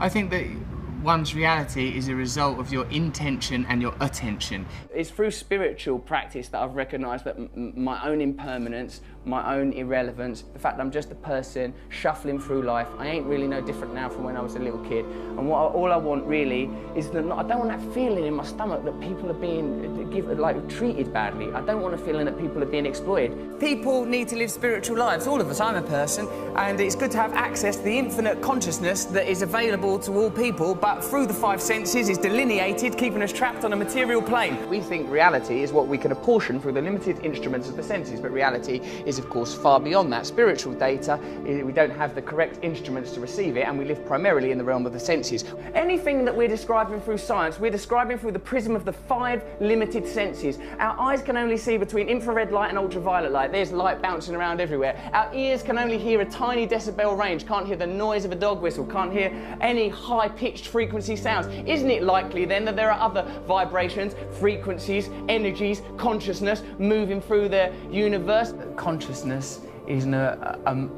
I think that one's reality is a result of your intention and your attention. It's through spiritual practice that I've recognised that my own impermanence, my own irrelevance, the fact that I'm just a person shuffling through life, I ain't really no different now from when I was a little kid. And all I want really is that I don't want that feeling in my stomach that people are being treated badly. I don't want a feeling that people are being exploited. People need to live spiritual lives, all of us. I'm a person, and it's good to have access to the infinite consciousness that is available to all people, but through the five senses is delineated, keeping us trapped on a material plane. We think reality is what we can apportion through the limited instruments of the senses, but reality is of course far beyond that. Spiritual data, we don't have the correct instruments to receive it, and we live primarily in the realm of the senses. Anything that we're describing through science, we're describing through the prism of the five limited senses. Our eyes can only see between infrared light and ultraviolet light. There's light bouncing around everywhere. Our ears can only hear a tiny decibel range, can't hear the noise of a dog whistle, can't hear any high-pitched frequency sounds. Isn't it likely then that there are other vibrations, frequencies, energies, consciousness moving through the universe? Consciousness is an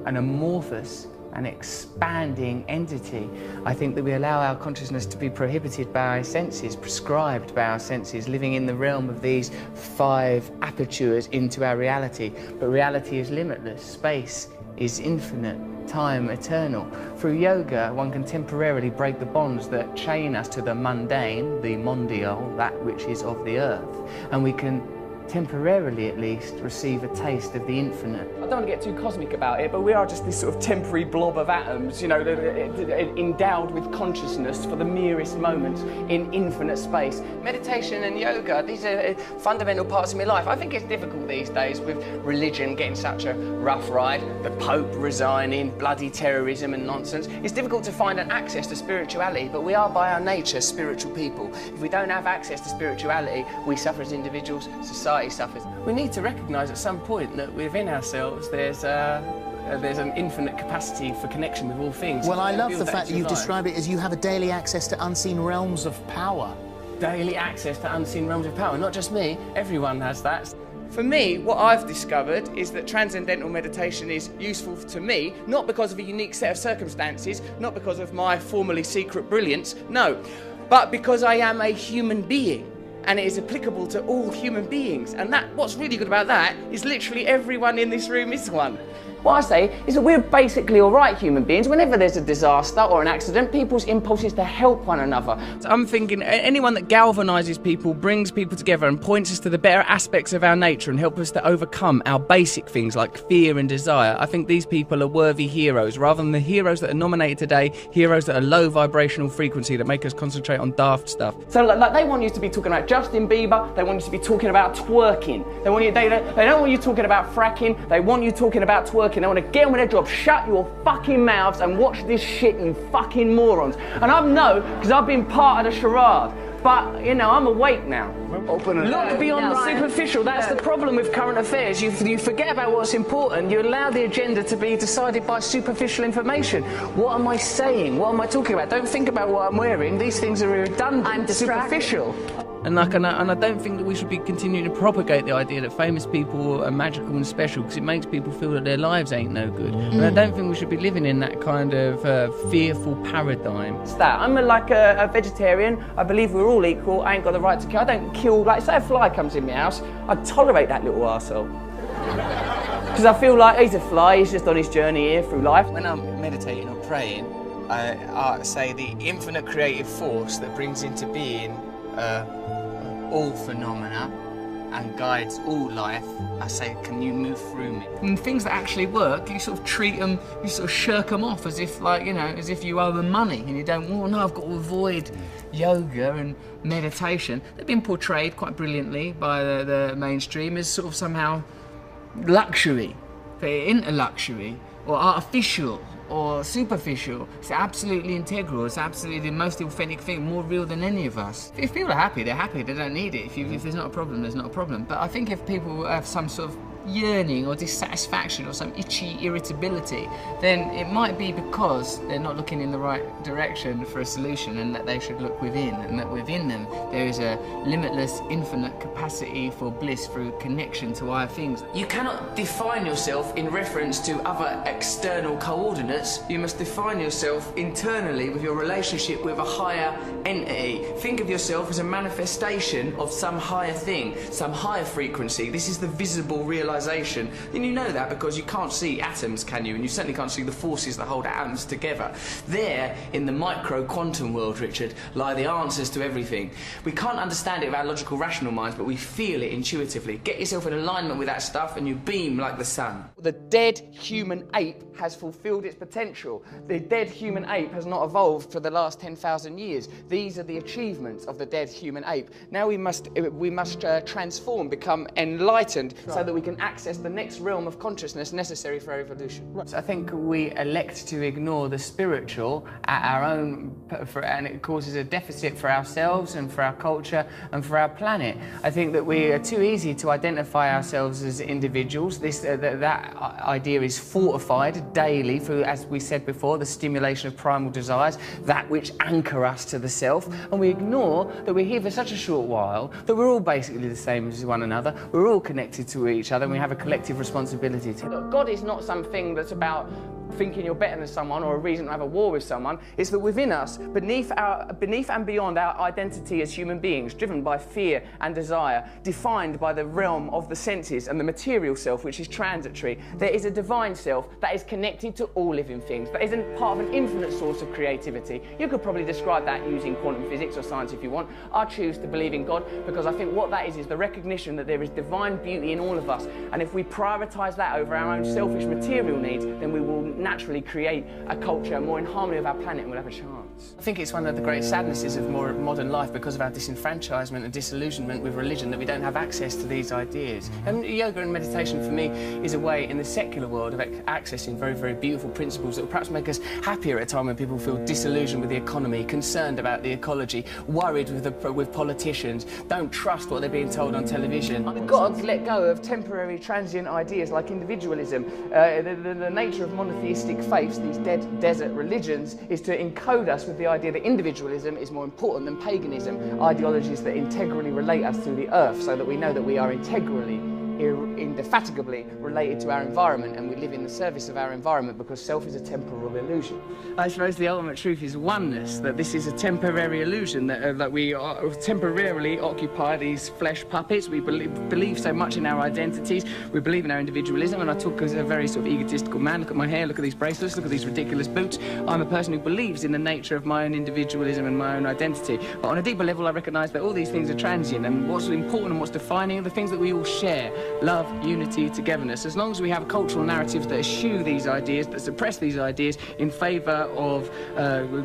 amorphous and expanding entity. I think that we allow our consciousness to be prohibited by our senses, prescribed by our senses, living in the realm of these five apertures into our reality. But reality is limitless, space is infinite, time eternal. Through yoga, one can temporarily break the bonds that chain us to the mundane, the mondial, that which is of the earth, and we can temporarily at least receive a taste of the infinite. I don't want to get too cosmic about it, but we are just this sort of temporary blob of atoms, you know, endowed with consciousness for the merest moments in infinite space. Meditation and yoga, these are fundamental parts of my life. I think it's difficult these days with religion getting such a rough ride, the Pope resigning, bloody terrorism and nonsense. It's difficult to find an access to spirituality, but we are by our nature spiritual people. If we don't have access to spirituality, we suffer as individuals, society suffers. We need to recognise at some point that within ourselves there's an infinite capacity for connection with all things. Well, I love the fact that you've described it as you have a daily access to unseen realms of power. Daily access to unseen realms of power. Not just me, everyone has that. For me, what I've discovered is that transcendental meditation is useful to me, not because of a unique set of circumstances, not because of my formerly secret brilliance, no, but because I am a human being. And it is applicable to all human beings. And what's really good about that is literally everyone in this room is one. What I say is that we're basically all right human beings. Whenever there's a disaster or an accident, people's impulse is to help one another. So I'm thinking anyone that galvanises people, brings people together and points us to the better aspects of our nature and help us to overcome our basic things like fear and desire, I think these people are worthy heroes, rather than the heroes that are nominated today, heroes that are low vibrational frequency that make us concentrate on daft stuff. So like they want you to be talking about Justin Bieber, they want you to be talking about twerking. They don't want you talking about fracking, they want you talking about twerking. They want to get on with their job, shut your fucking mouths and watch this shit, you fucking morons. And I know, because I've been part of the charade. But, you know, I'm awake now. Look beyond the superficial. That's the problem with current affairs. You forget about what's important. You allow the agenda to be decided by superficial information. What am I saying? What am I talking about? Don't think about what I'm wearing. These things are redundant. I'm superficial. And I don't think that we should be continuing to propagate the idea that famous people are magical and special, because it makes people feel that their lives ain't no good. And I don't think we should be living in that kind of fearful paradigm. It's that. I'm like a vegetarian. I believe we're all equal. I ain't got the right to kill. I don't kill, like, say a fly comes in my house, I'd tolerate that little arsehole. Because I feel like he's a fly, he's just on his journey here through life. When I'm meditating or praying, I say the infinite creative force that brings into being all phenomena and guides all life, I say, can you move through me? And things that actually work, you sort of treat them, you sort of shirk them off as if, like, you know, as if you owe them money, and you don't, oh no, I've got to avoid yoga and meditation. They've been portrayed quite brilliantly by the mainstream as sort of somehow luxury, into luxury, or artificial, or superficial. It's absolutely integral. It's absolutely the most authentic thing, more real than any of us. If people are happy, they're happy. They don't need it. If there's not a problem, there's not a problem. But I think if people have some sort of yearning or dissatisfaction or some itchy irritability, then it might be because they're not looking in the right direction for a solution, and that they should look within, and that within them there is a limitless, infinite capacity for bliss through connection to higher things. You cannot define yourself in reference to other external coordinates. You must define yourself internally with your relationship with a higher entity. Think of yourself as a manifestation of some higher thing, some higher frequency. This is the visible realization. And you know that because you can't see atoms, can you? And you certainly can't see the forces that hold atoms together. There, in the micro quantum world, Richard, lie the answers to everything. We can't understand it with our logical, rational minds, but we feel it intuitively. Get yourself in alignment with that stuff and you beam like the sun. The dead human ape has fulfilled its potential. The dead human ape has not evolved for the last 10,000 years. These are the achievements of the dead human ape. Now we must transform, become enlightened, so that we can access the next realm of consciousness necessary for our evolution. Right. So I think we elect to ignore the spiritual at our own, and it causes a deficit for ourselves and for our culture and for our planet. I think that we are too easy to identify ourselves as individuals. That idea is fortified daily through, as we said before, the stimulation of primal desires, that which anchor us to the self, and we ignore that we're here for such a short while, that we're all basically the same as one another, we're all connected to each other, and we have a collective responsibility to. Look, God is not something that's about thinking you're better than someone or a reason to have a war with someone. It's that within us, beneath and beyond our identity as human beings, driven by fear and desire, defined by the realm of the senses and the material self, which is transitory, there is a divine self that is connected to all living things, that isn't part of an infinite source of creativity. You could probably describe that using quantum physics or science if you want. I choose to believe in God because I think what that is the recognition that there is divine beauty in all of us, and if we prioritise that over our own selfish material needs, then we will naturally create a culture more in harmony with our planet, and we'll have a chance. I think it's one of the great sadnesses of modern life, because of our disenfranchisement and disillusionment with religion, that we don't have access to these ideas. And yoga and meditation for me is a way in the secular world of accessing very, very beautiful principles that will perhaps make us happier at a time when people feel disillusioned with the economy, concerned about the ecology, worried with politicians, don't trust what they're being told on television. We've got to let go of temporary, transient ideas like individualism. The nature of monotheistic faiths, these dead desert religions, is to encode us with the idea that individualism is more important than paganism, ideologies that integrally relate us to the earth, so that we know that we are integrally, indefatigably related to our environment, and we live in the service of our environment, because self is a temporal illusion. I suppose the ultimate truth is oneness, that this is a temporary illusion, that we temporarily occupy these flesh puppets. We believe so much in our identities, we believe in our individualism, and I talk as a very sort of egotistical man. Look at my hair, look at these bracelets, look at these ridiculous boots. I'm a person who believes in the nature of my own individualism and my own identity, but on a deeper level I recognise that all these things are transient, and what's important and what's defining are the things that we all share: love, unity, togetherness. As long as we have cultural narratives that eschew these ideas, that suppress these ideas in favour of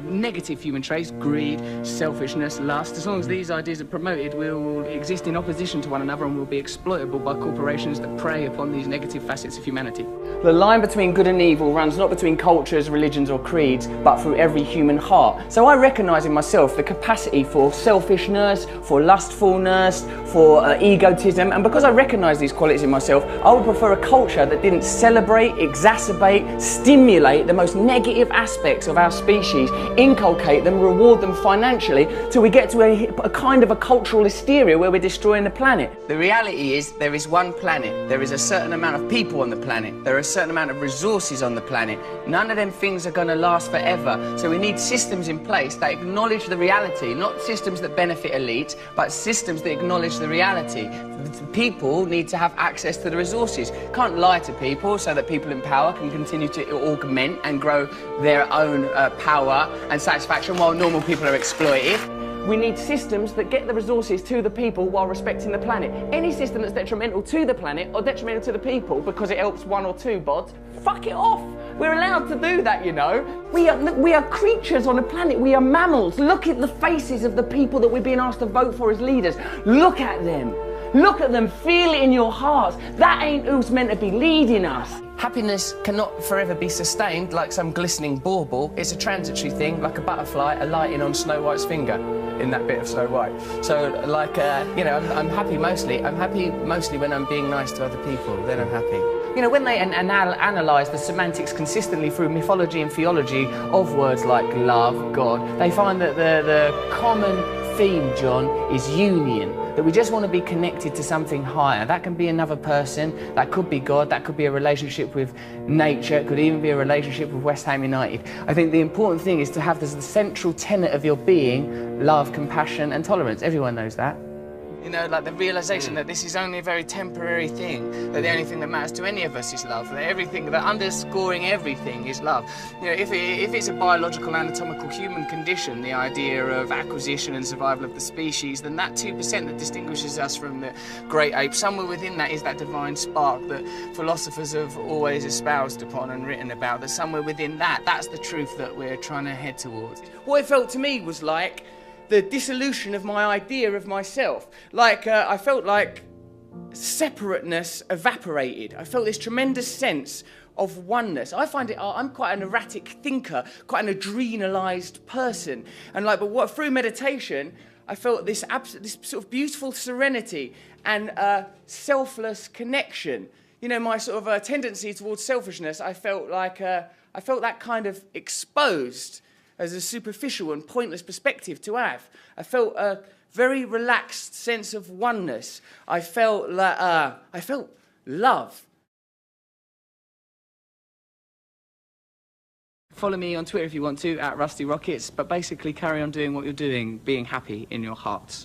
negative human traits, greed, selfishness, lust, as long as these ideas are promoted, we'll exist in opposition to one another, and we'll be exploitable by corporations that prey upon these negative facets of humanity. The line between good and evil runs not between cultures, religions or creeds, but through every human heart. So I recognise in myself the capacity for selfishness, for lustfulness, for egotism, and because I recognise these qualities in myself, I would prefer a culture that didn't celebrate, exacerbate, stimulate the most negative aspects of our species, inculcate them, reward them financially, till we get to a kind of a cultural hysteria where we're destroying the planet. The reality is there is one planet, there is a certain amount of people on the planet, there are a certain amount of resources on the planet. None of them things are going to last forever, so we need systems in place that acknowledge the reality, not systems that benefit elites, but systems that acknowledge the reality. People need to have access to the resources. Can't lie to people so that people in power can continue to augment and grow their own power and satisfaction while normal people are exploited. We need systems that get the resources to the people while respecting the planet. Any system that's detrimental to the planet or detrimental to the people because it helps one or two bods, fuck it off. We're allowed to do that, you know. We are creatures on a planet. We are mammals. Look at the faces of the people that we're being asked to vote for as leaders. Look at them. Look at them, feel it in your hearts. That ain't who's meant to be leading us. Happiness cannot forever be sustained like some glistening bauble. It's a transitory thing, like a butterfly alighting on Snow White's finger in that bit of Snow White. So, like, you know, I'm happy mostly. I'm happy mostly when I'm being nice to other people. Then I'm happy. You know, when they analyse the semantics consistently through mythology and theology of words like love, God, they find that the common theme, John, is union. That we just want to be connected to something higher. That can be another person, that could be God, that could be a relationship with nature, it could even be a relationship with West Ham United. I think the important thing is to have as the central tenet of your being love, compassion and tolerance. Everyone knows that. You know, like the realisation that this is only a very temporary thing, that the only thing that matters to any of us is love, that everything, that underscoring everything is love. You know, if it's a biological, anatomical human condition, the idea of acquisition and survival of the species, then that 2% that distinguishes us from the great apes, somewhere within that is that divine spark that philosophers have always espoused upon and written about, that somewhere within that, that's the truth that we're trying to head towards. What it felt to me was like the dissolution of my idea of myself. Like, I felt like separateness evaporated. I felt this tremendous sense of oneness. I find it, I'm quite an erratic thinker, quite an adrenalised person. And like, but through meditation, I felt this sort of beautiful serenity and selfless connection. You know, my sort of tendency towards selfishness, I felt like, I felt that kind of exposed as a superficial and pointless perspective to have. I felt a very relaxed sense of oneness. I felt love. Follow me on Twitter if you want to, @RustyRockets, but basically carry on doing what you're doing, being happy in your hearts.